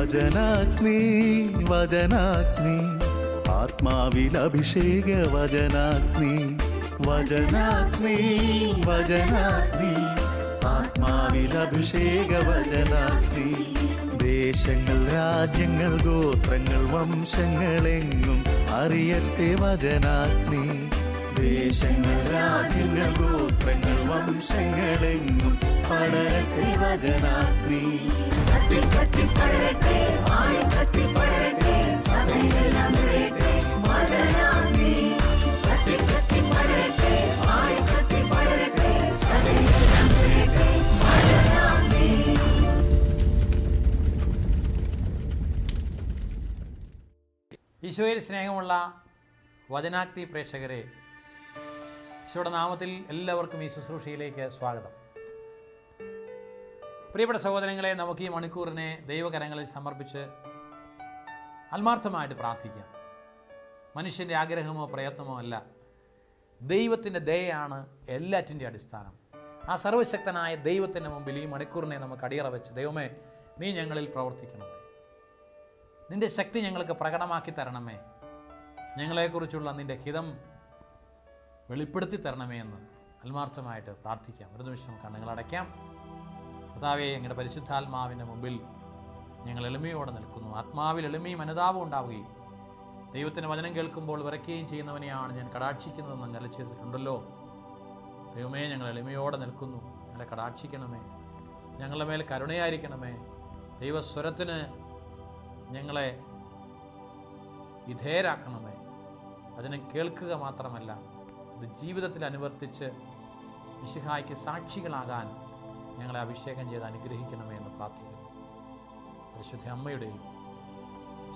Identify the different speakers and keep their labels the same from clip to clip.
Speaker 1: വചനാഗ്നി വചനാഗ്നി ആത്മാവിൽ അഭിഷേക വചനാഗ്നി വചനാഗ്നി വചനാഗ്നി ആത്മാവിൽ അഭിഷേക വചനാഗ്നി ദേശങ്ങൾ രാജ്യങ്ങൾ ഗോത്രങ്ങൾ വംശങ്ങളെങ്ങും അറിയട്ടെ വചനാഗ്നി ദേശങ്ങൾ രാജ്യങ്ങൾ ഗോത്രങ്ങൾ വംശങ്ങളെങ്ങും പടരട്ടെ വചനാഗ്നി
Speaker 2: ഈശോയിൽ സ്നേഹമുള്ള വചനാഗ്നി പ്രേക്ഷകരെ, ഈശോയുടെ നാമത്തിൽ എല്ലാവർക്കും ഈ ശുശ്രൂഷയിലേക്ക് സ്വാഗതം. പ്രിയപ്പെട്ട സഹോദരങ്ങളെ, നമുക്ക് ഈ മണിക്കൂറിനെ ദൈവകരങ്ങളിൽ സമർപ്പിച്ച് ആത്മാർത്ഥമായിട്ട് പ്രാർത്ഥിക്കാം. മനുഷ്യൻ്റെ ആഗ്രഹമോ പ്രയത്നമോ അല്ല, ദൈവത്തിൻ്റെ ദയയാണ് എല്ലാറ്റിൻ്റെ അടിസ്ഥാനം. ആ സർവശക്തനായ ദൈവത്തിൻ്റെ മുമ്പിൽ ഈ മണിക്കൂറിനെ നമുക്ക് അടിയറ വെച്ച്, ദൈവമേ നീ ഞങ്ങളിൽ പ്രവർത്തിക്കണമേ, നിൻ്റെ ശക്തി ഞങ്ങൾക്ക് പ്രകടമാക്കി തരണമേ, ഞങ്ങളെക്കുറിച്ചുള്ള നിൻ്റെ ഹിതം വെളിപ്പെടുത്തി തരണമേ എന്ന് ആത്മാർത്ഥമായിട്ട് പ്രാർത്ഥിക്കാം. ഒരു നിമിഷം കണ്ണുകളടയ്ക്കാം. കർത്താവേ, ഞങ്ങളുടെ പരിശുദ്ധാത്മാവിൻ്റെ മുമ്പിൽ ഞങ്ങൾ എളിമയോടെ നിൽക്കുന്നു. ആത്മാവിൽ എളിമയും അനുതാപവും ഉണ്ടാവുകയും ദൈവത്തിൻ്റെ വചനം കേൾക്കുമ്പോൾ വിറയ്ക്കുകയും ചെയ്യുന്നവനെയാണ് ഞാൻ കടാക്ഷിക്കുന്നതെന്ന് അരുളി ചെയ്തിട്ടുണ്ടല്ലോ. ദൈവമേ, ഞങ്ങൾ എളിമയോടെ നിൽക്കുന്നു. ഞങ്ങളെ കടാക്ഷിക്കണമേ, ഞങ്ങളുടെ മേൽ കരുണയായിരിക്കണമേ. ദൈവസ്വരത്തിന് ഞങ്ങളെ വിധേയരാക്കണമേ. അതിനെ കേൾക്കുക മാത്രമല്ല, ഇത് ജീവിതത്തിൽ അനുവർത്തിച്ച് മിശിഹായ്ക്ക് സാക്ഷികളാകാൻ ഞങ്ങളെ അഭിഷേകം ചെയ്ത് അനുഗ്രഹിക്കണമേ എന്ന് പ്രാർത്ഥിക്കുന്നു. പരിശുദ്ധ അമ്മയുടെയും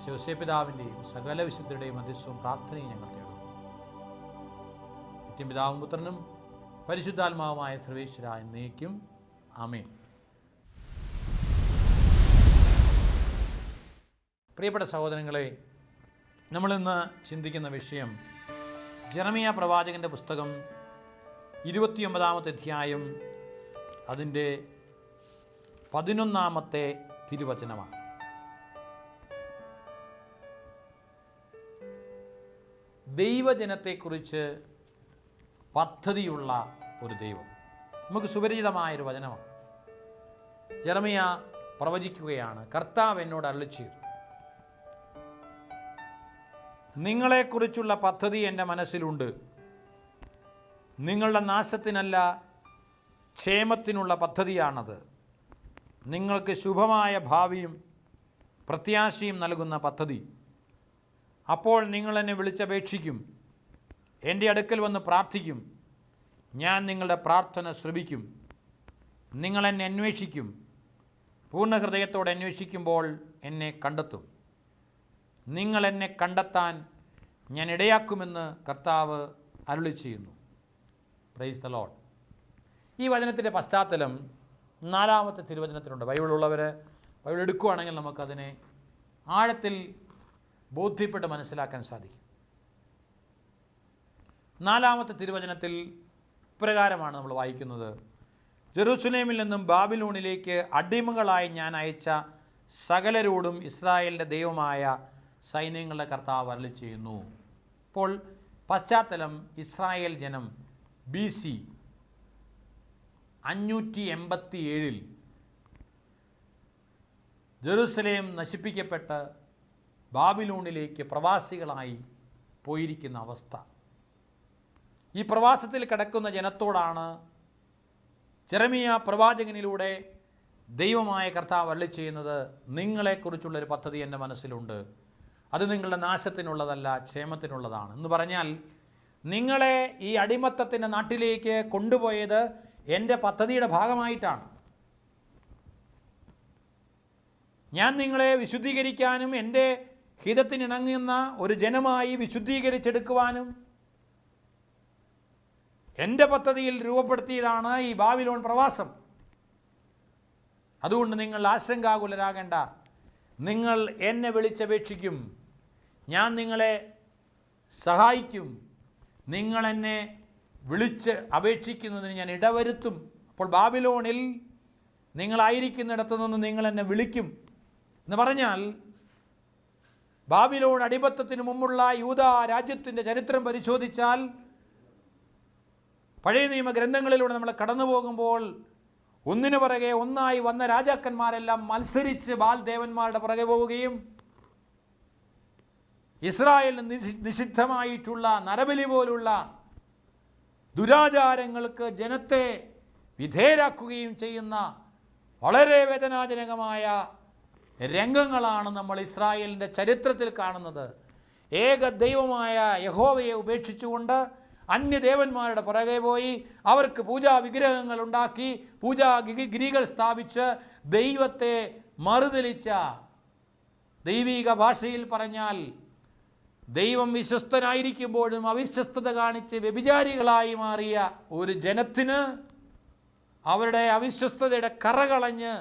Speaker 2: ശിവസേപിതാവിൻ്റെയും സകല വിശുദ്ധരുടെയും മധ്യസ്ഥവും പ്രാർത്ഥനയും ഞങ്ങൾ തേടുന്നു. നിത്യപിതാവും പുത്രനും പരിശുദ്ധാത്മാവുമായ സർവേശ്വര എന്നേക്കും ആമേൻ. പ്രിയപ്പെട്ട സഹോദരങ്ങളെ, നമ്മളിന്ന് ചിന്തിക്കുന്ന വിഷയം ജെറമിയ പ്രവാചകൻ്റെ പുസ്തകം 29-ാമത്തെ അധ്യായം അതിൻ്റെ 11-ാമത്തെ തിരുവചനമാണ്. ദൈവജനത്തെക്കുറിച്ച് പദ്ധതിയുള്ള ഒരു ദൈവം. നമുക്ക് സുപരിചിതമായൊരു വചനമാണ്. ജെറമിയ പ്രവചിക്കുകയാണ്, കർത്താവ് എന്നോട് അരുളി ചെയ്തു, നിങ്ങളെക്കുറിച്ചുള്ള പദ്ധതി എൻ്റെ മനസ്സിലുണ്ട്. നിങ്ങളുടെ നാശത്തിനല്ല, ക്ഷേമത്തിനുള്ള പദ്ധതിയാണത്. നിങ്ങൾക്ക് ശുഭമായ ഭാവിയും പ്രത്യാശയും നൽകുന്ന പദ്ധതി. അപ്പോൾ നിങ്ങൾ എന്നെ വിളിച്ചപേക്ഷിക്കും, എൻ്റെ അടുക്കൽ വന്ന് പ്രാർത്ഥിക്കും. ഞാൻ നിങ്ങളുടെ പ്രാർത്ഥന ശ്രവിക്കും. നിങ്ങൾ എന്നെ അന്വേഷിക്കും, പൂർണ്ണ ഹൃദയത്തോടെ അന്വേഷിക്കുമ്പോൾ എന്നെ കണ്ടെത്തും. നിങ്ങൾ എന്നെ കണ്ടെത്താൻ ഞാൻ ഇടയാക്കുമെന്ന് കർത്താവ് അരുളി ചെയ്യുന്നു. Praise the Lord. ഈ വചനത്തിൻ്റെ പശ്ചാത്തലം 4-ാമത്തെ തിരുവചനത്തിലുണ്ട്. ബൈബിളുള്ളവർ ബൈബിൾ എടുക്കുകയാണെങ്കിൽ നമുക്കതിനെ ആഴത്തിൽ ബോധ്യപ്പെട്ട് മനസ്സിലാക്കാൻ സാധിക്കും. 4-ാമത്തെ തിരുവചനത്തിൽ ഇപ്രകാരമാണ് നമ്മൾ വായിക്കുന്നത്: ജെറുസലേമിൽ നിന്നും ബാബിലോണിലേക്ക് അടിമകളായി ഞാൻ അയച്ച സകലരോടും ഇസ്രായേലിൻ്റെ ദൈവമായ സൈന്യങ്ങളുടെ കർത്താവ് അരുളി ചെയ്യുന്നു. ഇപ്പോൾ പശ്ചാത്തലം, ഇസ്രായേൽ ജനം BC 587 ജെറുസലേം നശിപ്പിക്കപ്പെട്ട് ബാബിലോണിലേക്ക് പ്രവാസികളായി പോയിരിക്കുന്ന അവസ്ഥ. ഈ പ്രവാസത്തിൽ കിടക്കുന്ന ജനത്തോടാണ് ജെറമിയ പ്രവാചകനിലൂടെ ദൈവമായ കർത്താവ് അരുളി ചെയ്യുന്നത്, നിങ്ങളെക്കുറിച്ചുള്ളൊരു പദ്ധതി എൻ്റെ മനസ്സിലുണ്ട്. അത് നിങ്ങളുടെ നാശത്തിനുള്ളതല്ല, ക്ഷേമത്തിനുള്ളതാണ്. എന്ന് പറഞ്ഞാൽ, നിങ്ങളെ ഈ അടിമത്തത്തിൻ്റെ നാട്ടിലേക്ക് കൊണ്ടുപോയത് എൻ്റെ പദ്ധതിയുടെ ഭാഗമായിട്ടാണ്. ഞാൻ നിങ്ങളെ വിശുദ്ധീകരിക്കാനും എൻ്റെ ഹിതത്തിനിണങ്ങുന്ന ഒരു ജനമായി വിശുദ്ധീകരിച്ചെടുക്കുവാനും എൻ്റെ പദ്ധതിയിൽ രൂപപ്പെടുത്തിയതാണ് ഈ ബാബിലോൺ പ്രവാസം. അതുകൊണ്ട് നിങ്ങൾ ആശങ്കാകുലരാകേണ്ട. നിങ്ങൾ എന്നെ വിളിച്ചപേക്ഷിക്കും, ഞാൻ നിങ്ങളെ സഹായിക്കും. നിങ്ങൾ എന്നെ വിളിച്ച് അപേക്ഷിക്കുന്നതിന് ഞാൻ ഇടവരുത്തും. അപ്പോൾ ബാബിലോണിൽ നിങ്ങളായിരിക്കുന്നിടത്തു നിന്ന് നിങ്ങൾ എന്നെ വിളിക്കും. എന്ന് പറഞ്ഞാൽ ബാബിലോൺ അടിമത്തത്തിന് മുമ്പുള്ള യൂദ രാജ്യത്തിൻ്റെ ചരിത്രം പരിശോധിച്ചാൽ പഴയ നിയമ ഗ്രന്ഥങ്ങളിലൂടെ നമ്മൾ കടന്നു പോകുമ്പോൾ ഒന്നിനു പുറകെ ഒന്നായി വന്ന രാജാക്കന്മാരെല്ലാം മത്സരിച്ച് ബാൽ ദേവന്മാരുടെ പുറകെ പോവുകയും ഇസ്രായേലിന് നിഷിദ്ധമായിട്ടുള്ള നരബലി പോലുള്ള ദുരാചാരങ്ങൾക്ക് ജനത്തെ വിധേയരാക്കുകയും ചെയ്യുന്ന വളരെ വേദനാജനകമായ രംഗങ്ങളാണ് നമ്മൾ ഇസ്രായേലിൻ്റെ ചരിത്രത്തിൽ കാണുന്നത്. ഏക ദൈവമായ യഹോവയെ ഉപേക്ഷിച്ചുകൊണ്ട് അന്യദേവന്മാരുടെ പുറകെ പോയി അവർക്ക് പൂജാ വിഗ്രഹങ്ങൾ ഉണ്ടാക്കി പൂജാ ഗിരികൾ സ്ഥാപിച്ച് ദൈവത്തെ മറുതലിച്ച, ദൈവിക ഭാഷയിൽ പറഞ്ഞാൽ ദൈവം വിശ്വസ്തനായിരിക്കുമ്പോഴും അവിശ്വസ്തത കാണിച്ച് വ്യഭിചാരികളായി മാറിയ ഒരു ജനത്തിന് അവരുടെ അവിശ്വസ്തതയുടെ കറകളഞ്ഞ്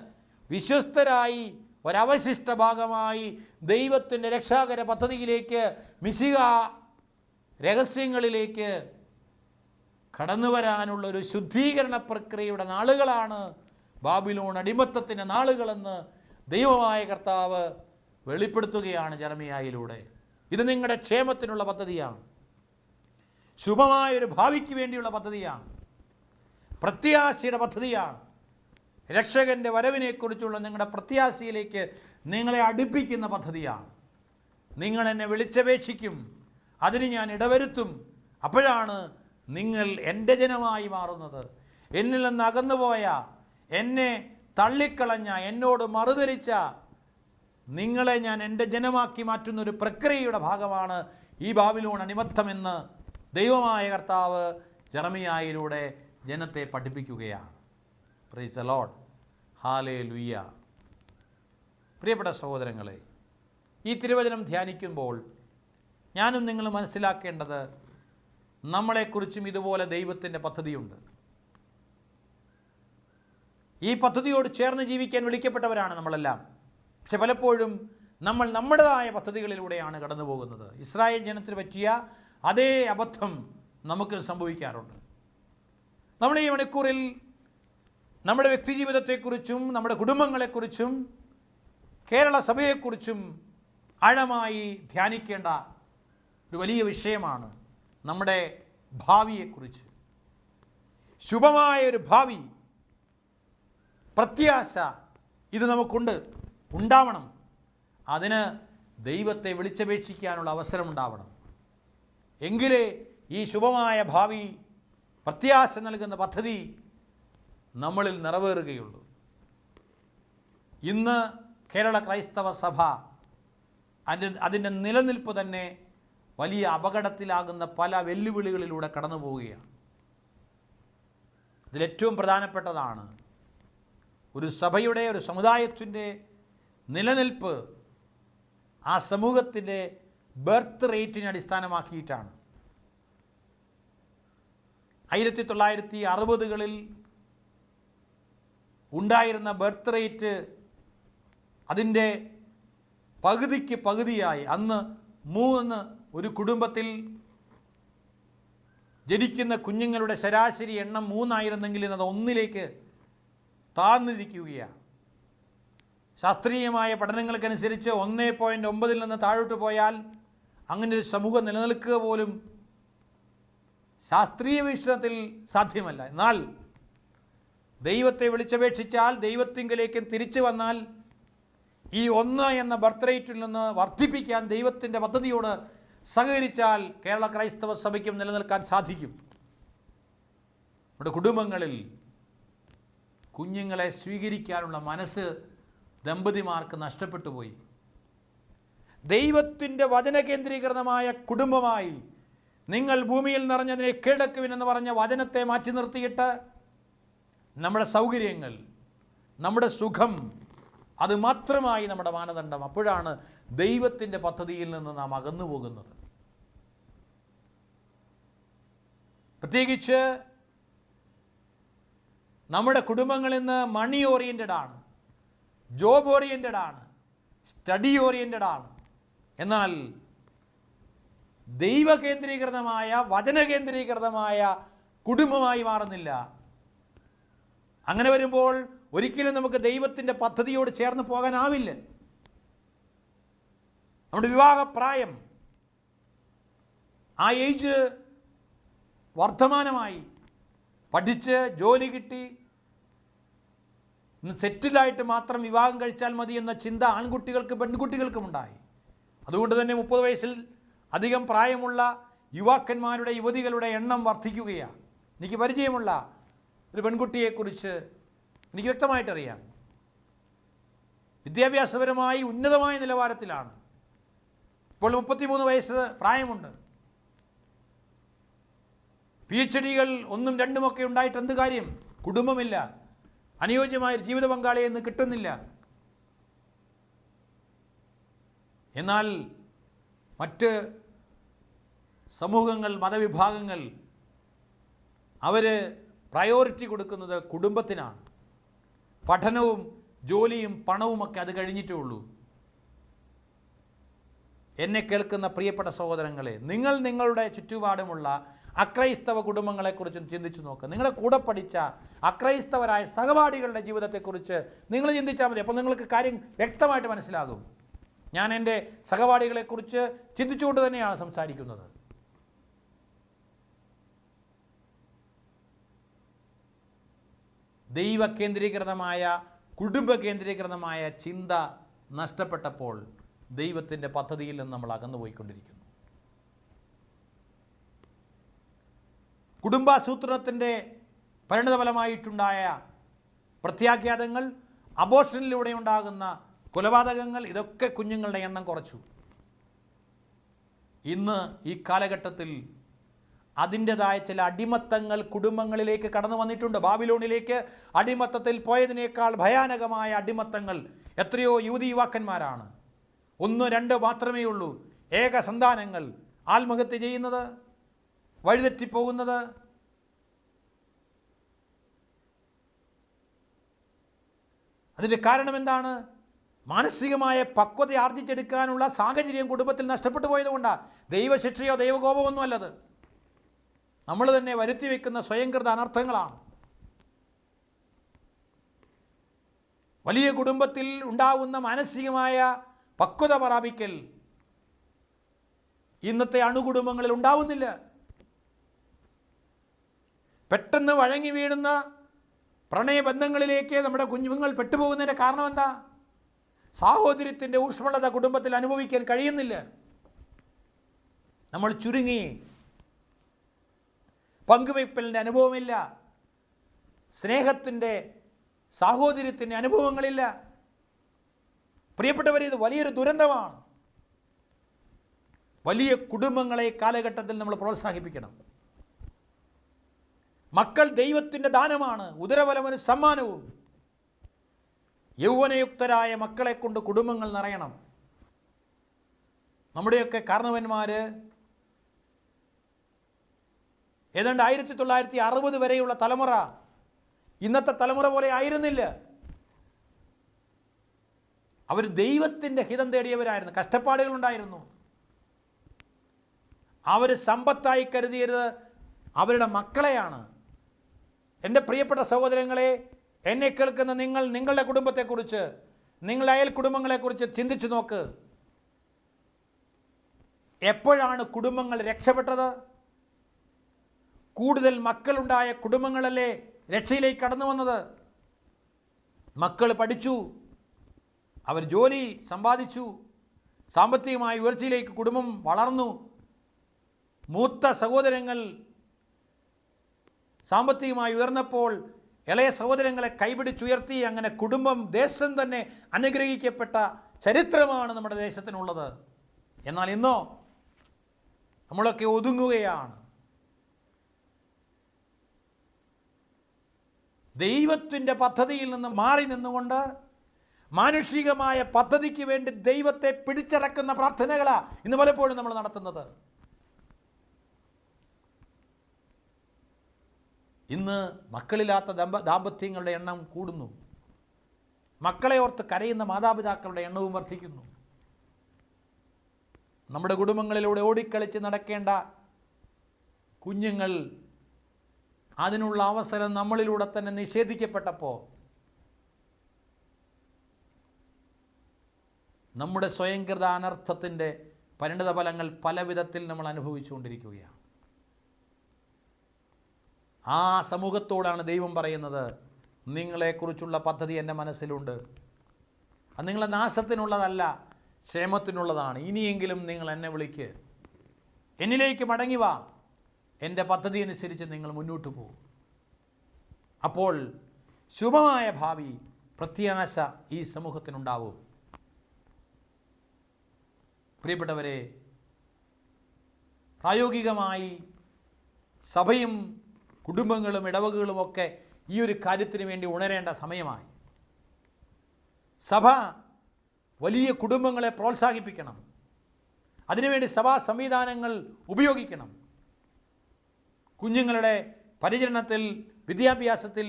Speaker 2: വിശ്വസ്തരായി ഒരവശിഷ്ട ഭാഗമായി ദൈവത്തിൻ്റെ രക്ഷാകര പദ്ധതിയിലേക്ക്, മിശിഹ രഹസ്യങ്ങളിലേക്ക് കടന്നു വരാനുള്ളൊരു ശുദ്ധീകരണ പ്രക്രിയയുടെ നാളുകളാണ് ബാബിലോൺ അടിമത്തത്തിൻ്റെ നാളുകളെന്ന് ദൈവമായ കർത്താവ് വെളിപ്പെടുത്തുകയാണ് ജെറമ്യായിലൂടെ. ഇത് നിങ്ങളുടെ ക്ഷേമത്തിനുള്ള പദ്ധതിയാണ്, ശുഭമായൊരു ഭാവിക്ക് വേണ്ടിയുള്ള പദ്ധതിയാണ്, പ്രത്യാശയുടെ പദ്ധതിയാണ്. രക്ഷകൻ്റെ വരവിനെക്കുറിച്ചുള്ള നിങ്ങളുടെ പ്രത്യാശയിലേക്ക് നിങ്ങളെ അടുപ്പിക്കുന്ന പദ്ധതിയാണ്. നിങ്ങൾ എന്നെ വിളിച്ചപേക്ഷിക്കും, അതിന് ഞാൻ ഇടവരുത്തും, അപ്പോഴാണ് നിങ്ങൾ എൻ്റെ ജനമായി മാറുന്നത്. എന്നിൽ നിന്ന് അകന്നുപോയ, എന്നെ തള്ളിക്കളഞ്ഞ, എന്നോട് മറുതലിച്ച നിങ്ങളെ ഞാൻ എൻ്റെ ജനമാക്കി മാറ്റുന്നൊരു പ്രക്രിയയുടെ ഭാഗമാണ് ഈ ബാബിലോൺ അടിമത്തമെന്ന് ദൈവമായ കർത്താവ് ജെറമ്യായിലൂടെ ജനത്തെ പഠിപ്പിക്കുകയാണ്. Praise the Lord, hallelujah. പ്രിയപ്പെട്ട സഹോദരങ്ങളെ, ഈ തിരുവചനം ധ്യാനിക്കുമ്പോൾ ഞാനും നിങ്ങൾ മനസ്സിലാക്കേണ്ടത് നമ്മളെക്കുറിച്ചും ഇതുപോലെ ദൈവത്തിൻ്റെ പദ്ധതിയുണ്ട്. ഈ പദ്ധതിയോട് ചേർന്ന് ജീവിക്കാൻ വിളിക്കപ്പെട്ടവരാണ് നമ്മളെല്ലാം. പക്ഷെ പലപ്പോഴും നമ്മൾ നമ്മുടേതായ പദ്ധതികളിലൂടെയാണ് കടന്നു പോകുന്നത്. ഇസ്രായേൽ ജനത്തിന് പറ്റിയ അതേ അബദ്ധം നമുക്ക് സംഭവിക്കാറുണ്ട്. നമ്മൾ ഈ മണിക്കൂറിൽ നമ്മുടെ വ്യക്തിജീവിതത്തെക്കുറിച്ചും നമ്മുടെ കുടുംബങ്ങളെക്കുറിച്ചും കേരള സഭയെക്കുറിച്ചും ആഴമായി ധ്യാനിക്കേണ്ട ഒരു വലിയ വിഷയമാണ് നമ്മുടെ ഭാവിയെക്കുറിച്ച്. ശുഭമായൊരു ഭാവി, പ്രത്യാശ ഇത് നമുക്കുണ്ട്, ഉണ്ടാവണം. അതിന് ദൈവത്തെ വിളിച്ചപേക്ഷിക്കാനുള്ള അവസരമുണ്ടാവണം. എങ്കിലേ ഈ ശുഭമായ ഭാവി, പ്രത്യാശ നൽകുന്ന പദ്ധതി നമ്മളിൽ നിറവേറുകയുള്ളൂ. ഇന്ന് കേരള ക്രൈസ്തവ സഭ അതിൻ്റെ നിലനിൽപ്പ് തന്നെ വലിയ അപകടത്തിലാകുന്ന പല വെല്ലുവിളികളിലൂടെ കടന്നു പോവുകയാണ്. ഇതിലേറ്റവും പ്രധാനപ്പെട്ടതാണ് ഒരു സഭയുടെ, ഒരു സമുദായത്തിൻ്റെ നിലനിൽപ്പ് ആ സമൂഹത്തിൻ്റെ ബർത്ത് റേറ്റിനെ അടിസ്ഥാനമാക്കിയിട്ടാണ്. 1960കളിൽ ഉണ്ടായിരുന്ന ബർത്ത് റേറ്റ് അതിൻ്റെ പകുതിക്ക് പകുതിയായി. അന്ന് 3 ഒരു കുടുംബത്തിൽ ജനിക്കുന്ന കുഞ്ഞുങ്ങളുടെ ശരാശരി എണ്ണം 3 ആയിരുന്നെങ്കിൽ അത് 1 താഴ്ന്നിരിക്കുകയാണ്. ശാസ്ത്രീയമായ പഠനങ്ങൾക്കനുസരിച്ച് 1.9 നിന്ന് താഴോട്ട് പോയാൽ അങ്ങനെ ഒരു സമൂഹം നിലനിൽക്കുക പോലും ശാസ്ത്രീയ വീക്ഷണത്തിൽ സാധ്യമല്ല. എന്നാൽ ദൈവത്തെ വിളിച്ചപേക്ഷിച്ചാൽ, ദൈവത്തിങ്കലേക്ക് തിരിച്ചു വന്നാൽ ഈ 1 എന്ന ബർത്ത് റേറ്റിൽ നിന്ന് വർദ്ധിപ്പിക്കാൻ ദൈവത്തിൻ്റെ പദ്ധതിയോട് സഹകരിച്ചാൽ കേരള ക്രൈസ്തവ സഭയ്ക്കും നിലനിൽക്കാൻ സാധിക്കും. നമ്മുടെ കുടുംബങ്ങളിൽ കുഞ്ഞുങ്ങളെ സ്വീകരിക്കാനുള്ള മനസ്സ് ദമ്പതിമാർക്ക് നഷ്ടപ്പെട്ടു പോയി. ദൈവത്തിൻ്റെ വചന കേന്ദ്രീകൃതമായ കുടുംബമായി നിങ്ങൾ ഭൂമിയിൽ നിറഞ്ഞതിനെ കീഴടക്കുവിനെന്ന് പറഞ്ഞ വചനത്തെ മാറ്റി നിർത്തിയിട്ട് നമ്മുടെ സൗകര്യങ്ങൾ, നമ്മുടെ സുഖം, അത് മാത്രമായി നമ്മുടെ മാനദണ്ഡം. അപ്പോഴാണ് ദൈവത്തിൻ്റെ പദ്ധതിയിൽ നിന്ന് നാം അകന്നു പോകുന്നത്. പ്രത്യേകിച്ച് നമ്മുടെ കുടുംബങ്ങൾ ഇന്ന് മണി ഓറിയൻറ്റഡ് ആണ്, ജോബ് ഓറിയൻറ്റഡ് ആണ്, സ്റ്റഡി ഓറിയൻറ്റഡ് ആണ്. എന്നാൽ ദൈവകേന്ദ്രീകൃതമായ, വചനകേന്ദ്രീകൃതമായ കുടുംബമായി മാറുന്നില്ല. അങ്ങനെ വരുമ്പോൾ ഒരിക്കലും നമുക്ക് ദൈവത്തിൻ്റെ പദ്ധതിയോട് ചേർന്ന് പോകാനാവില്ല. നമ്മുടെ വിവാഹപ്രായം, ആ ഏജ് വർദ്ധമാനമായി, പഠിച്ച് ജോലി കിട്ടി സെറ്റിലായിട്ട് മാത്രം വിവാഹം കഴിച്ചാൽ മതി എന്ന ചിന്ത ആൺകുട്ടികൾക്ക് പെൺകുട്ടികൾക്കും ഉണ്ടായി. അതുകൊണ്ട് തന്നെ 30 വയസ്സിൽ അധികം പ്രായമുള്ള യുവാക്കന്മാരുടെ യുവതികളുടെ എണ്ണം വർദ്ധിക്കുകയാണ്. എനിക്ക് പരിചയമുള്ള ഒരു പെൺകുട്ടിയെക്കുറിച്ച് എനിക്ക് വ്യക്തമായിട്ടറിയാം. വിദ്യാഭ്യാസപരമായി ഉന്നതമായ നിലവാരത്തിലാണ്. ഇപ്പോൾ 33 വയസ്സ് പ്രായമുണ്ട്. PhDകൾ 1ഉം 2ഉം ഒക്കെ ഉണ്ടായിട്ട് എന്ത് കാര്യം? കുടുംബമില്ല, അനുയോജ്യമായ ജീവിത പങ്കാളിയെ ഇന്ന് കിട്ടുന്നില്ല. എന്നാൽ മറ്റ് സമൂഹങ്ങൾ, മതവിഭാഗങ്ങൾ അവർ പ്രയോറിറ്റി കൊടുക്കുന്നത് കുടുംബത്തിനാണ്. പഠനവും ജോലിയും പണവുമൊക്കെ അത് കഴിഞ്ഞിട്ടേ ഉള്ളൂ. എന്നെ കേൾക്കുന്ന പ്രിയപ്പെട്ട സഹോദരങ്ങളെ, നിങ്ങൾ നിങ്ങളുടെ ചുറ്റുപാടുമുള്ള അക്രൈസ്തവ കുടുംബങ്ങളെക്കുറിച്ചും ചിന്തിച്ചു നോക്കുക. നിങ്ങളുടെ കൂടെ പഠിച്ച അക്രൈസ്തവരായ സഹപാഠികളുടെ ജീവിതത്തെക്കുറിച്ച് നിങ്ങൾ ചിന്തിച്ചാൽ മതി. അപ്പോൾ നിങ്ങൾക്ക് കാര്യം വ്യക്തമായിട്ട് മനസ്സിലാകും. ഞാൻ എൻ്റെ സഹപാഠികളെക്കുറിച്ച് ചിന്തിച്ചുകൊണ്ട് തന്നെയാണ് സംസാരിക്കുന്നത്. ദൈവ കേന്ദ്രീകൃതമായ, കുടുംബ കേന്ദ്രീകൃതമായ ചിന്ത നഷ്ടപ്പെട്ടപ്പോൾ ദൈവത്തിൻ്റെ പദ്ധതിയിൽ നിന്ന് നമ്മൾ അകന്നുപോയിക്കൊണ്ടിരിക്കുന്നു. കുടുംബാസൂത്രണത്തിൻ്റെ പരിണതഫലമായിട്ടുണ്ടായ പ്രത്യാഘാതങ്ങൾ, അബോർഷനിലൂടെ ഉണ്ടാകുന്ന കൊലപാതകങ്ങൾ, ഇതൊക്കെ കുഞ്ഞുങ്ങളുടെ എണ്ണം കുറച്ചു. ഇന്ന് ഈ കാലഘട്ടത്തിൽ അതിൻ്റെതായ ചില അടിമത്തങ്ങൾ കുടുംബങ്ങളിലേക്ക് കടന്നു വന്നിട്ടുണ്ട്. ബാബിലോണിലേക്ക് അടിമത്തത്തിൽ പോയതിനേക്കാൾ ഭയാനകമായ അടിമത്തങ്ങൾ എത്രയോ യുവതി യുവാക്കന്മാരാണ്. 1, 2 മാത്രമേ ഉള്ളൂ ഏക സന്താനങ്ങൾ ആത്മഹത്യ ചെയ്യുന്നത്, വഴിതെറ്റിപ്പോകുന്നത്. അതിൻ്റെ കാരണം എന്താണ്? മാനസികമായ പക്വത ആർജിച്ചെടുക്കാനുള്ള സാഹചര്യം കുടുംബത്തിൽ നഷ്ടപ്പെട്ടു പോയതുകൊണ്ടാണ്. ദൈവശിക്ഷയോ ദൈവകോപമൊന്നും അല്ലത്. നമ്മൾ തന്നെ വരുത്തി വയ്ക്കുന്ന സ്വയംകൃത അനർത്ഥങ്ങളാണ്. വലിയ കുടുംബത്തിൽ ഉണ്ടാവുന്ന മാനസികമായ പക്വത പ്രാപിക്കൽ ഇന്നത്തെ അണുകുടുംബങ്ങളിൽ ഉണ്ടാവുന്നില്ല. പെട്ടെന്ന് വഴങ്ങി വീഴുന്ന പ്രണയബന്ധങ്ങളിലേക്ക് നമ്മുടെ കുഞ്ഞുങ്ങൾ പെട്ടുപോകുന്നതിൻ്റെ കാരണം എന്താ? സാഹോദര്യത്തിൻ്റെ ഊഷ്മളത കുടുംബത്തിൽ അനുഭവിക്കാൻ കഴിയുന്നില്ല. നമ്മൾ ചുരുങ്ങി, പങ്കുവയ്പ്പലിൻ്റെ അനുഭവമില്ല, സ്നേഹത്തിൻ്റെ, സാഹോദര്യത്തിൻ്റെ അനുഭവങ്ങളില്ല. പ്രിയപ്പെട്ടവരെ, ഇത് വലിയൊരു ദുരന്തമാണ്. വലിയ കുടുംബങ്ങളെ കാലഘട്ടത്തിൽ നമ്മൾ പ്രോത്സാഹിപ്പിക്കണം. മക്കൾ ദൈവത്തിൻ്റെ ദാനമാണ്, ഉദരഫലമൊരു സമ്മാനവും. യൗവനയുക്തരായ മക്കളെ കൊണ്ട് കുടുംബങ്ങൾ നിറയണം. നമ്മുടെയൊക്കെ കാരണവന്മാർ ഏതാണ്ട് 1960 വരെയുള്ള തലമുറ ഇന്നത്തെ തലമുറ പോലെ ആയിരുന്നില്ല. അവർ ദൈവത്തിൻ്റെ ഹിതം തേടിയവരായിരുന്നു. കഷ്ടപ്പാടുകളുണ്ടായിരുന്നു. അവർ സമ്പത്തായി കരുതിയത് അവരുടെ മക്കളെയാണ്. എൻ്റെ പ്രിയപ്പെട്ട സഹോദരങ്ങളെ, എന്നെ കേൾക്കുന്ന നിങ്ങൾ നിങ്ങളുടെ കുടുംബത്തെക്കുറിച്ച്, നിങ്ങളുടെ അയൽ കുടുംബങ്ങളെക്കുറിച്ച് ചിന്തിച്ചു നോക്ക്. എപ്പോഴാണ് കുടുംബങ്ങൾ രക്ഷപ്പെട്ടത്? കൂടുതൽ മക്കളുണ്ടായ കുടുംബങ്ങളല്ലേ രക്ഷയിലേക്ക് കടന്നു വന്നത്. മക്കൾ പഠിച്ചു, അവർ ജോലി സമ്പാദിച്ചു, സാമ്പത്തികമായ ഉയർച്ചയിലേക്ക് കുടുംബം വളർന്നു. മൂത്ത സഹോദരങ്ങൾ സാമ്പത്തികമായി ഉയർന്നപ്പോൾ ഇളയ സഹോദരങ്ങളെ കൈപിടിച്ചുയർത്തി. അങ്ങനെ കുടുംബം, ദേശം തന്നെ അനുഗ്രഹിക്കപ്പെട്ട ചരിത്രമാണ് നമ്മുടെ ദേശത്തിനുള്ളത്. എന്നാൽ ഇന്നോ നമ്മളൊക്കെ ഒതുങ്ങുകയാണ്. ദൈവത്തിൻ്റെ പദ്ധതിയിൽ നിന്ന് മാറി നിന്നുകൊണ്ട് മാനുഷികമായ പദ്ധതിക്ക് വേണ്ടി ദൈവത്തെ പിടിച്ചടക്കുന്ന പ്രാർത്ഥനകളാണ് ഇന്ന് പലപ്പോഴും നമ്മൾ നടത്തുന്നത്. ഇന്ന് മക്കളില്ലാത്ത ദാമ്പത്യങ്ങളുടെ എണ്ണം കൂടുന്നു. മക്കളെ ഓർത്ത് കരയുന്ന മാതാപിതാക്കളുടെ എണ്ണവും വർദ്ധിക്കുന്നു. നമ്മുടെ കുടുംബങ്ങളിലൂടെ ഓടിക്കളിച്ച് നടക്കേണ്ട കുഞ്ഞുങ്ങൾ അതിനുള്ള അവസരം നമ്മളിലൂടെ തന്നെ നിഷേധിക്കപ്പെട്ടപ്പോൾ, നമ്മുടെ സ്വയംകൃത അനർത്ഥത്തിൻ്റെ പരിണിത ഫലങ്ങൾ പല വിധത്തിൽ നമ്മൾ അനുഭവിച്ചുകൊണ്ടിരിക്കുകയാണ്. ആ സമൂഹത്തോടാണ് ദൈവം പറയുന്നത്, നിങ്ങളെക്കുറിച്ചുള്ള പദ്ധതി എൻ്റെ മനസ്സിലുണ്ട്. അത് നിങ്ങളെ നാശത്തിനുള്ളതല്ല, ക്ഷേമത്തിനുള്ളതാണ്. ഇനിയെങ്കിലും നിങ്ങൾ എന്നെ വിളിക്ക്, എന്നിലേക്ക് മടങ്ങി വാ, എൻ്റെ പദ്ധതി അനുസരിച്ച് നിങ്ങൾ മുന്നോട്ട് പോകും. അപ്പോൾ ശുഭമായ ഭാവി, പ്രത്യാശ ഈ സമൂഹത്തിനുണ്ടാവും. പ്രിയപ്പെട്ടവരെ, പ്രായോഗികമായി സഭയും കുടുംബങ്ങളും ഇടവകകളുമൊക്കെ ഈ ഒരു കാര്യത്തിന് വേണ്ടി ഉണരേണ്ട സമയമായി. സഭ വലിയ കുടുംബങ്ങളെ പ്രോത്സാഹിപ്പിക്കണം. അതിനുവേണ്ടി സഭാ സംവിധാനങ്ങൾ ഉപയോഗിക്കണം. കുഞ്ഞുങ്ങളുടെ പരിചരണത്തിൽ, വിദ്യാഭ്യാസത്തിൽ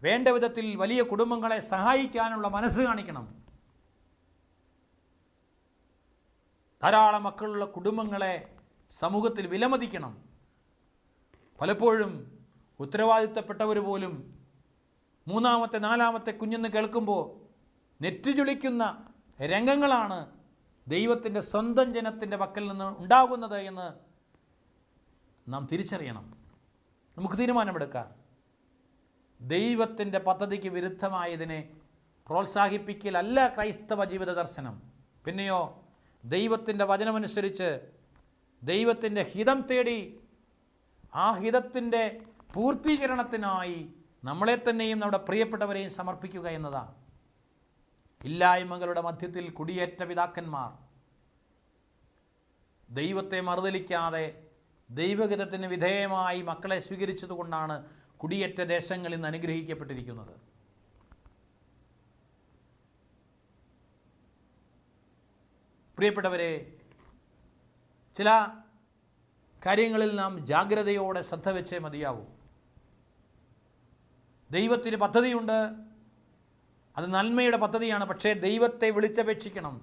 Speaker 2: വേണ്ട വിധത്തിൽ വലിയ കുടുംബങ്ങളെ സഹായിക്കാനുള്ള മനസ്സ് കാണിക്കണം. ധാരാളം മക്കളുള്ള കുടുംബങ്ങളെ സമൂഹത്തിൽ വിലമതിക്കണം. പലപ്പോഴും ഉത്തരവാദിത്തപ്പെട്ടവർ പോലും മൂന്നാമത്തെ നാലാമത്തെ കുഞ്ഞെന്ന് കേൾക്കുമ്പോൾ നെറ്റുചുളിക്കുന്ന രംഗങ്ങളാണ് ദൈവത്തിൻ്റെ സ്വന്തം ജനത്തിൻ്റെ പക്കൽ നിന്ന് ഉണ്ടാകുന്നത് എന്ന് നാം തിരിച്ചറിയണം. നമുക്ക് തീരുമാനമെടുക്കാം. ദൈവത്തിൻ്റെ പദ്ധതിക്ക് വിരുദ്ധമായതിനെ പ്രോത്സാഹിപ്പിക്കലല്ല ക്രൈസ്തവ ജീവിത ദർശനം. പിന്നെയോ ദൈവത്തിൻ്റെ വചനമനുസരിച്ച് ദൈവത്തിൻ്റെ ഹിതം തേടി ആ ഹിതത്തിൻ്റെ പൂർത്തീകരണത്തിനായി നമ്മളെ തന്നെയും നമ്മുടെ പ്രിയപ്പെട്ടവരെയും സമർപ്പിക്കുക എന്നതാണ്. ഇല്ലായ്മകളുടെ മധ്യത്തിൽ കുടിയേറ്റ പിതാക്കന്മാർ ദൈവത്തെ മറുതലിക്കാതെ ദൈവഹിതത്തിന് വിധേയമായി മക്കളെ സ്വീകരിച്ചതുകൊണ്ടാണ് കുടിയേറ്റ ദേശങ്ങളിൽ നിന്ന് അനുഗ്രഹിക്കപ്പെട്ടിരിക്കുന്നത്. പ്രിയപ്പെട്ടവരെ, ചില കാര്യങ്ങളിൽ നാം ജാഗ്രതയോടെ ശ്രദ്ധ വെച്ചേ മതിയാവൂ. ദൈവത്തിന് പദ്ധതിയുണ്ട്, അത് നന്മയുടെ പദ്ധതിയാണ്. പക്ഷേ ദൈവത്തെ വിളിച്ചപേക്ഷിക്കണം.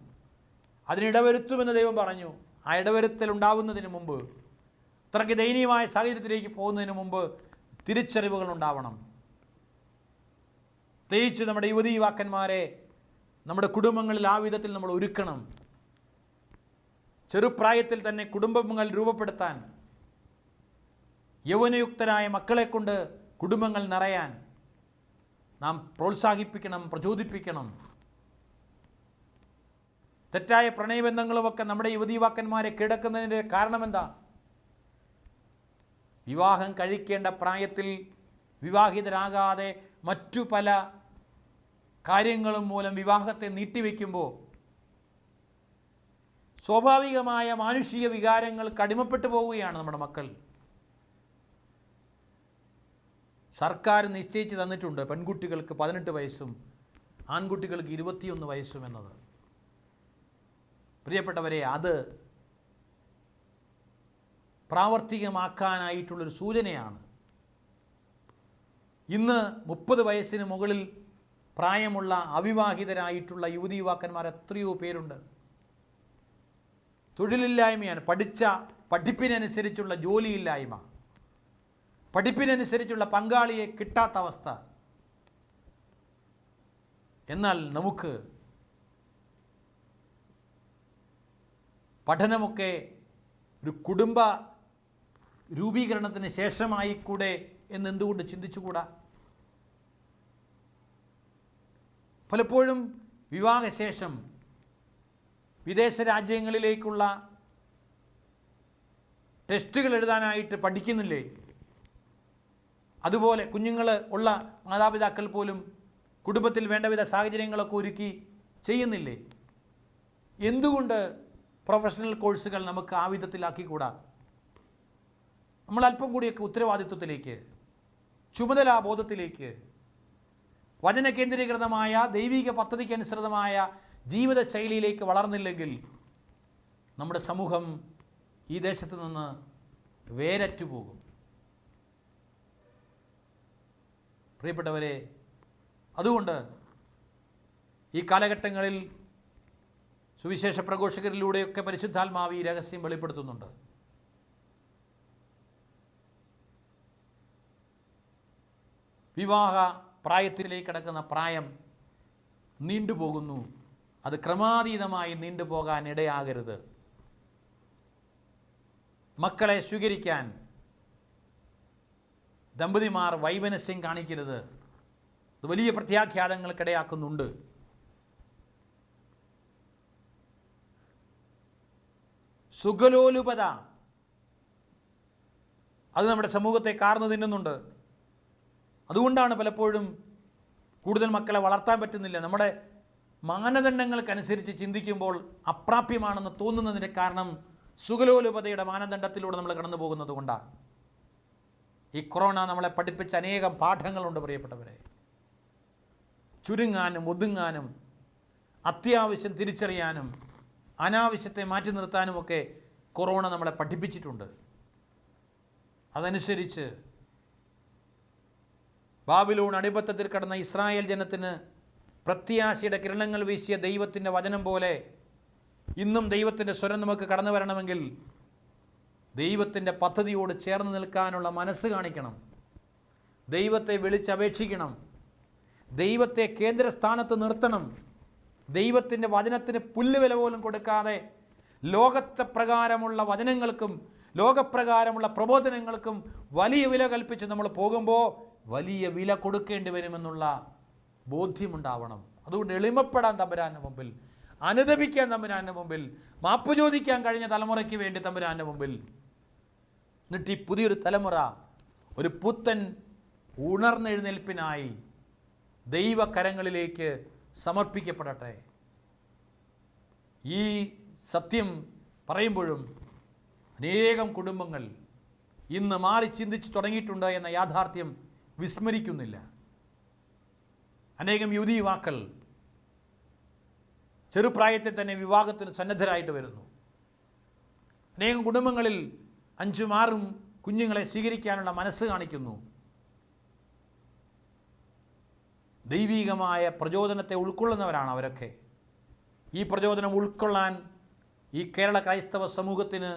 Speaker 2: അതിനിടവരുത്തുമെന്ന് ദൈവം പറഞ്ഞു. ആ ഇടവരുത്തൽ ഉണ്ടാവുന്നതിന് മുമ്പ്, ഇത്രയ്ക്ക് ദയനീയമായ സാഹചര്യത്തിലേക്ക് പോകുന്നതിന് മുമ്പ് തിരിച്ചറിവുകൾ ഉണ്ടാവണം. പ്രത്യേകിച്ച് നമ്മുടെ യുവതീ യുവാക്കന്മാരെ നമ്മുടെ കുടുംബങ്ങളിൽ ആ വിധത്തിൽ നമ്മൾ ഒരുക്കണം. ചെറുപ്രായത്തിൽ തന്നെ കുടുംബങ്ങൾ രൂപപ്പെടുത്താൻ, യൗവനയുക്തരായ മക്കളെ കൊണ്ട് കുടുംബങ്ങൾ നിറയാൻ നാം പ്രോത്സാഹിപ്പിക്കണം, പ്രചോദിപ്പിക്കണം. തെറ്റായ പ്രണയബന്ധങ്ങളുമൊക്കെ നമ്മുടെ യുവതീ യുവാക്കന്മാരെ കീഴടക്കുന്നതിൻ്റെ കാരണമെന്താ? വിവാഹം കഴിക്കേണ്ട പ്രായത്തിൽ വിവാഹിതരാകാതെ മറ്റു പല കാര്യങ്ങളും മൂലം വിവാഹത്തെ നീട്ടിവെക്കുമ്പോൾ സ്വാഭാവികമായ മാനുഷിക വികാരങ്ങൾക്ക് അടിമപ്പെട്ടു പോവുകയാണ് നമ്മുടെ മക്കൾ. സർക്കാർ നിശ്ചയിച്ച് തന്നിട്ടുണ്ട് പെൺകുട്ടികൾക്ക് 18 വയസ്സും ആൺകുട്ടികൾക്ക് 21 വയസ്സും എന്നത്. പ്രിയപ്പെട്ടവരെ, അത് പ്രാവർത്തികമാക്കാനായിട്ടുള്ളൊരു സൂചനയാണ്. ഇന്ന് 30 വയസ്സിന് മുകളിൽ പ്രായമുള്ള അവിവാഹിതരായിട്ടുള്ള യുവതി യുവാക്കന്മാർ എത്രയോ പേരുണ്ട്. തൊഴിലില്ലായ്മയാണ്, പഠിപ്പിനനുസരിച്ചുള്ള ജോലിയില്ലായ്മ, പഠിപ്പിനനുസരിച്ചുള്ള പങ്കാളിയെ കിട്ടാത്ത അവസ്ഥ. എന്നാൽ നമുക്ക് പഠനമൊക്കെ ഒരു കുടുംബ രൂപീകരണത്തിന് ശേഷമായിക്കൂടെ എന്നെന്തുകൊണ്ട് ചിന്തിച്ചുകൂടാ? പലപ്പോഴും വിവാഹശേഷം വിദേശ രാജ്യങ്ങളിലേക്കുള്ള ടെസ്റ്റുകൾ എഴുതാനായിട്ട് പഠിക്കുന്നില്ലേ? അതുപോലെ കുഞ്ഞുങ്ങൾ ഉള്ള മാതാപിതാക്കൾ പോലും കുടുംബത്തിൽ വേണ്ടവിധ സാഹചര്യങ്ങളൊക്കെ ഒരുക്കി ചെയ്യുന്നില്ലേ? എന്തുകൊണ്ട് പ്രൊഫഷണൽ കോഴ്സുകൾ നമുക്ക് ആ വിധത്തിലാക്കിക്കൂടാ? നമ്മൾ അല്പം കൂടിയൊക്കെ ഉത്തരവാദിത്വത്തിലേക്ക്, ചുമതലാബോധത്തിലേക്ക്, വചന കേന്ദ്രീകൃതമായ ദൈവിക പദ്ധതിക്കനുസൃതമായ ജീവിതശൈലിയിലേക്ക് വളർന്നില്ലെങ്കിൽ നമ്മുടെ സമൂഹം ഈ ദേശത്ത് നിന്ന് വേരറ്റുപോകും. പ്രിയപ്പെട്ടവരെ, അതുകൊണ്ട് ഈ കാലഘട്ടങ്ങളിൽ സുവിശേഷ പ്രഘോഷകരിലൂടെയൊക്കെ പരിശുദ്ധാത്മാവ് ഈ രഹസ്യം വെളിപ്പെടുത്തുന്നുണ്ട്. വിവാഹ പ്രായത്തിലേക്ക് കടക്കുന്ന പ്രായം നീണ്ടുപോകുന്നു, അത് ക്രമാതീതമായി നീണ്ടുപോകാൻ ഇടയാകരുത്. മക്കളെ സ്വീകരിക്കാൻ ദമ്പതിമാർ വൈമനസ്യം കാണിക്കരുത്. അത് വലിയ പ്രത്യാഘാതങ്ങൾക്കിടയാക്കുന്നുണ്ട്. സുഖലോലുപത അത് നമ്മുടെ സമൂഹത്തെ കാർന്നു തിന്നുന്നുണ്ട്. അതുകൊണ്ടാണ് പലപ്പോഴും കൂടുതൽ മക്കളെ വളർത്താൻ പറ്റുന്നില്ല. നമ്മുടെ മാനദണ്ഡങ്ങൾക്കനുസരിച്ച് ചിന്തിക്കുമ്പോൾ അപ്രാപ്യമാണെന്ന് തോന്നുന്നതിൻ്റെ കാരണം സുഖലോലുപതയുടെ മാനദണ്ഡത്തിലൂടെ നമ്മൾ കടന്നു പോകുന്നത് കൊണ്ടാണ്. ഈ കൊറോണ നമ്മളെ പഠിപ്പിച്ച അനേകം പാഠങ്ങളുണ്ട് പ്രിയപ്പെട്ടവരെ. ചുരുങ്ങാനും ഒതുങ്ങാനും അത്യാവശ്യം തിരിച്ചറിയാനും അനാവശ്യത്തെ മാറ്റി നിർത്താനുമൊക്കെ കൊറോണ നമ്മളെ പഠിപ്പിച്ചിട്ടുണ്ട്. അതനുസരിച്ച് ബാബിലോൺ അടിമത്തത്തിൽ കിടന്ന ഇസ്രായേൽ ജനത്തിന് പ്രത്യാശയുടെ കിരണങ്ങൾ വീശിയ ദൈവത്തിൻ്റെ വചനം പോലെ ഇന്നും ദൈവത്തിൻ്റെ സ്വരം നമുക്ക് കടന്നു വരണമെങ്കിൽ ദൈവത്തിൻ്റെ പദ്ധതിയോട് ചേർന്ന് നിൽക്കാനുള്ള മനസ്സ് കാണിക്കണം. ദൈവത്തെ വിളിച്ചപേക്ഷിക്കണം. ദൈവത്തെ കേന്ദ്രസ്ഥാനത്ത് നിർത്തണം. ദൈവത്തിൻ്റെ വചനത്തിന് പുല്ലുവില പോലും കൊടുക്കാതെ ലോകത്തെ പ്രകാരമുള്ള വചനങ്ങൾക്കും ലോകപ്രകാരമുള്ള പ്രബോധനങ്ങൾക്കും വലിയ വില കൽപ്പിച്ച് നമ്മൾ പോകുമ്പോൾ വലിയ വില കൊടുക്കേണ്ടി വരുമെന്നുള്ള ബോധ്യമുണ്ടാവണം. അതുകൊണ്ട് എളിമപ്പെടാൻ തമ്പുരാൻ്റെ മുമ്പിൽ, അനുദപിക്കാൻ തമ്പുരാൻ്റെ മുമ്പിൽ, മാപ്പ് ചോദിക്കാൻ കഴിഞ്ഞ തലമുറയ്ക്ക് വേണ്ടി തമ്പുരാൻ്റെ മുമ്പിൽ, എന്നിട്ട് ഈ പുതിയൊരു തലമുറ ഒരു പുത്തൻ ഉണർന്നെഴുന്നേൽപ്പിനായി ദൈവകരങ്ങളിലേക്ക് സമർപ്പിക്കപ്പെടട്ടെ. ഈ സത്യം പറയുമ്പോഴും അനേകം കുടുംബങ്ങൾ ഇന്ന് മാറി ചിന്തിച്ച് തുടങ്ങിയിട്ടുണ്ട് എന്ന യാഥാർത്ഥ്യം വിസ്മരിക്കുന്നില്ല. അനേകം യുവതി യുവാക്കൾ ചെറുപ്രായത്തിൽ തന്നെ വിവാഹത്തിന് സന്നദ്ധരായിട്ട് വരുന്നു. അനേകം കുടുംബങ്ങളിൽ 5-6 കുഞ്ഞുങ്ങളെ സ്വീകരിക്കാനുള്ള മനസ്സ് കാണിക്കുന്നു. ദൈവീകമായ പ്രചോദനത്തെ ഉൾക്കൊള്ളുന്നവരാണ് അവരൊക്കെ. ഈ പ്രചോദനം ഉൾക്കൊള്ളാൻ ഈ കേരള ക്രൈസ്തവ സമൂഹത്തിന്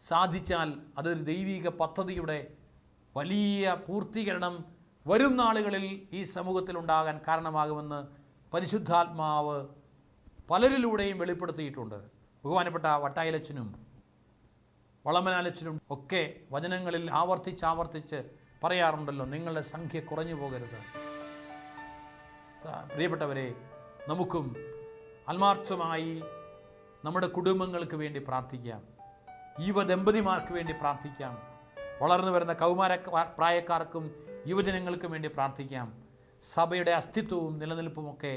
Speaker 2: സാധിച്ചാൽ അതൊരു ദൈവിക പദ്ധതിയുടെ വലിയ പൂർത്തീകരണം വരും നാളുകളിൽ ഈ സമൂഹത്തിൽ ഉണ്ടാകാൻ കാരണമാകുമെന്ന് പരിശുദ്ധാത്മാവ് പലരിലൂടെയും വെളിപ്പെടുത്തിയിട്ടുണ്ട്. ബഹുമാനപ്പെട്ട വട്ടായിലച്ചനും വളമനാലച്ചനും ഒക്കെ വചനങ്ങളിൽ ആവർത്തിച്ച് പറയാറുണ്ടല്ലോ, നിങ്ങളുടെ സംഖ്യ കുറഞ്ഞു പോകരുത്. പ്രിയപ്പെട്ടവരെ, നമുക്കും ആത്മാർത്ഥമായി നമ്മുടെ കുടുംബങ്ങൾക്ക് വേണ്ടി പ്രാർത്ഥിക്കാം. യുവദമ്പതിമാർക്ക് വേണ്ടി പ്രാർത്ഥിക്കാം. വളർന്നു വരുന്ന കൗമാര പ്രായക്കാർക്കും യുവജനങ്ങൾക്കും വേണ്ടി പ്രാർത്ഥിക്കാം. സഭയുടെ അസ്തിത്വവും നിലനിൽപ്പുമൊക്കെ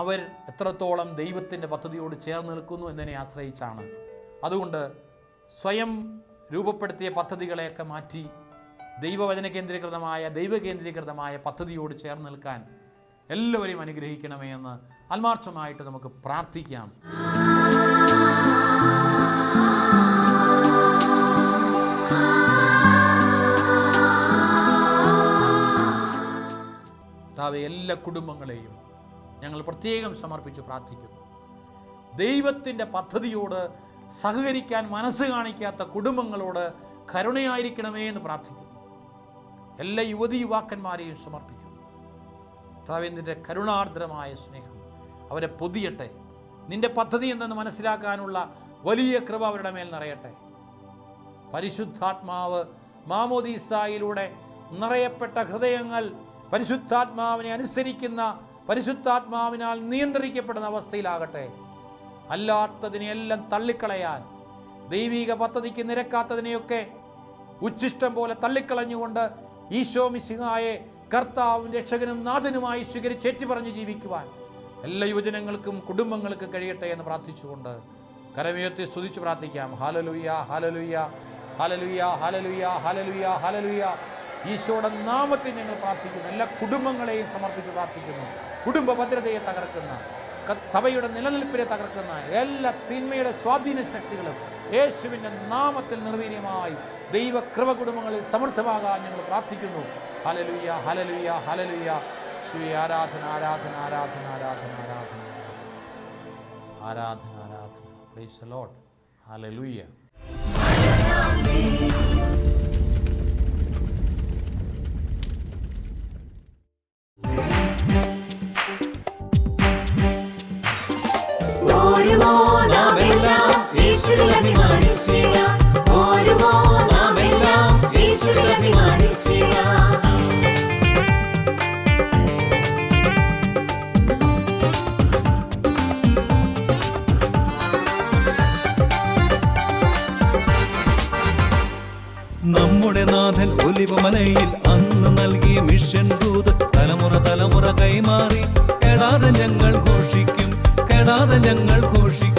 Speaker 2: അവർ എത്രത്തോളം ദൈവത്തിൻ്റെ പദ്ധതിയോട് ചേർന്ന് നിൽക്കുന്നു എന്നതിനെ ആശ്രയിച്ചാണ്. അതുകൊണ്ട് സ്വയം രൂപപ്പെടുത്തിയ പദ്ധതികളെയൊക്കെ മാറ്റി ദൈവവചന ദൈവകേന്ദ്രീകൃതമായ പദ്ധതിയോട് ചേർന്ന് നിൽക്കാൻ എല്ലാവരെയും അനുഗ്രഹിക്കണമേ എന്ന് ആത്മാർത്ഥമായിട്ട് നമുക്ക് പ്രാർത്ഥിക്കാം. എല്ലാ കുടുംബങ്ങളെയും ഞങ്ങൾ പ്രത്യേകം സമർപ്പിച്ച് പ്രാർത്ഥിക്കുന്നു. ദൈവത്തിൻ്റെ പദ്ധതിയോട് സഹകരിക്കാൻ മനസ്സ് കാണിക്കാത്ത കുടുംബങ്ങളോട് കരുണയായിരിക്കണമേ എന്ന് പ്രാർത്ഥിക്കുന്നു. എല്ലാ യുവതി യുവാക്കന്മാരെയും സമർപ്പിക്കുന്നു. നിന്റെ കരുണാർദ്രമായ സ്നേഹം അവരെ പൊതിയട്ടെ. നിന്റെ പദ്ധതി എന്തെന്ന് മനസ്സിലാക്കാനുള്ള വലിയ കൃപ അവരുടെ മേൽ നിറയട്ടെ. പരിശുദ്ധാത്മാവ് മാമോദീസായിലൂടെ നിറയപ്പെട്ട ഹൃദയങ്ങൾ പരിശുദ്ധാത്മാവിനെ അനുസരിക്കുന്ന, പരിശുദ്ധാത്മാവിനാൽ നിയന്ത്രിക്കപ്പെടുന്ന അവസ്ഥയിലാകട്ടെ. അല്ലാത്തതിനെയെല്ലാം തള്ളിക്കളയാൻ, ദൈവിക പദ്ധതിക്ക് നിരക്കാത്തതിനെയൊക്കെ ഉച്ഛിഷ്ടം പോലെ തള്ളിക്കളഞ്ഞുകൊണ്ട് ഈശോ മിശിഹായെ കർത്താവും രക്ഷകനും നാഥനുമായി സ്വീകരിച്ച് ഏറ്റുപറഞ്ഞ് ജീവിക്കുവാൻ എല്ലാ യുവജനങ്ങൾക്കും കുടുംബങ്ങൾക്കും കഴിയട്ടെ എന്ന് പ്രാർത്ഥിച്ചുകൊണ്ട് കരമുയർത്തി സ്തുതിച്ച് പ്രാർത്ഥിക്കാം. Hallelujah, hallelujah, hallelujah, hallelujah, hallelujah, hallelujah. ഈശോയുടെ നാമത്തിൽ ഞങ്ങൾ പ്രാർത്ഥിക്കുന്നു. എല്ലാ കുടുംബങ്ങളെയും സമർപ്പിച്ച് പ്രാർത്ഥിക്കുന്നു. കുടുംബ ഭദ്രതയെ തകർക്കുന്ന, സഭയുടെ നിലനിൽപ്പിനെ തകർക്കുന്ന എല്ലാ തിന്മയുടെ സ്വാധീന ശക്തികളും യേശുവിൻ്റെ നാമത്തിൽ നിർവീര്യമായി ദൈവകൃപ കുടുംബങ്ങളിൽ സമൃദ്ധമാകാൻ ഞങ്ങൾ പ്രാർത്ഥിക്കുന്നു. Hallelujah, hallelujah, hallelujah. ശ്രീ ആരാധന, ആരാധന, ആരാധന, ആരാധന, ആരാധന, ആരാധന, ആരാധന. Praise the Lord. ഹല്ലേലൂയ.
Speaker 1: നമ്മുടെ നാഥൻ ഒലിവുമലയിൽ അന്ന് നൽകിയ മിഷൻ ദൂത് തലമുറ തലമുറ കൈമാറി കെടാതെ ഞങ്ങൾ ഘോഷിക്കും, കെടാതെ ഞങ്ങൾ ഘോഷിക്കും.